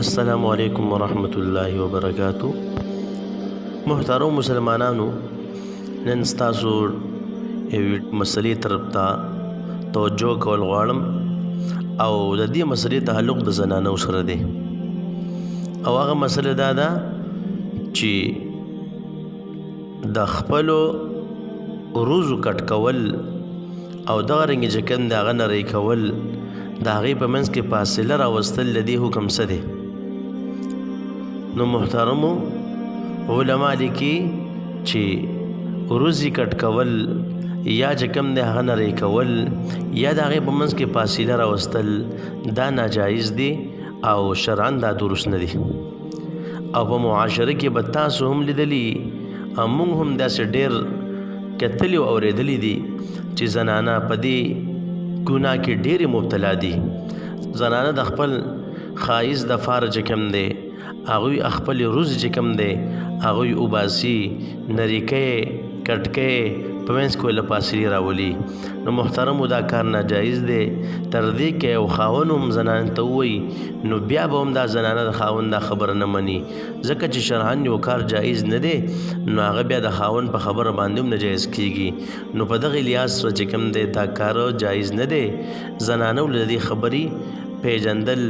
السلام علیکم ورحمۃ اللہ وبرکاتہ. محترم مسلمانانو، نن ستاسو یوې مسلې طرف ته توجه کول غواړم او د دې مسلې تعلق د زنانو سره دی او هغه مسله دا ده چې د خپلو روزو کټ کول او دغه رنګې چې کوم د هغه نری کول د هغې په منځ کې فاصله راوستل د دې حکم څه دی؟ نو محترمو علما لیکي چې روزي کټ کول یا چې کوم د هغه نری کول یا د هغې په منځ کې فاصله راوستل دا ناجایز دی او شرعاً دا درست نه دی. او په معاشره کې به تاسو هم لیدلي او موږ هم داسې ډېر کتلي او اورېدلي دي چې زنانه په دې ګناه کې ډېرې مبتلا دي. زنانه د خپل ښایست دپاره چې کوم دی هغوی خپل روز چې کوم دی هغوی اوباسي، نري کوي، کټ کوي، په منځ کې له فاصلې راولي. نو محترمو دا کار ناجایز دی. تر دې کې یو خاوند هم زنانې ته ووایي نو بیا به هم دا زنانه د خاوند دا خبره نه مني، ځکه چې شرعاً یو کار جایز نه دی نو هغه بیا د خاوند په خبره باندې هم ناجایز کیږي. نو په دغې لحاظ سره چې کوم دی دا کار جایز نه دی. زنانو له دې خبرې پیژندل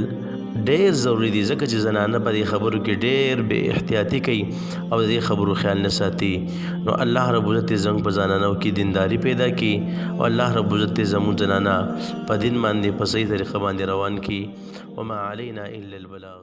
ډېر ضروري دي، ځکه چې زنانه په دې خبرو کې ډېر بې احتیاطي کوي او د دې خبرو خیال نه ساتي. نو الله رب عزت زموږ په زنانو کې دینداري پیدا کړي او الله رب عزت زموږ زنانه په دین باندې په صحیح طریقه باندې روان کړي. وما علینا الا البلاغ.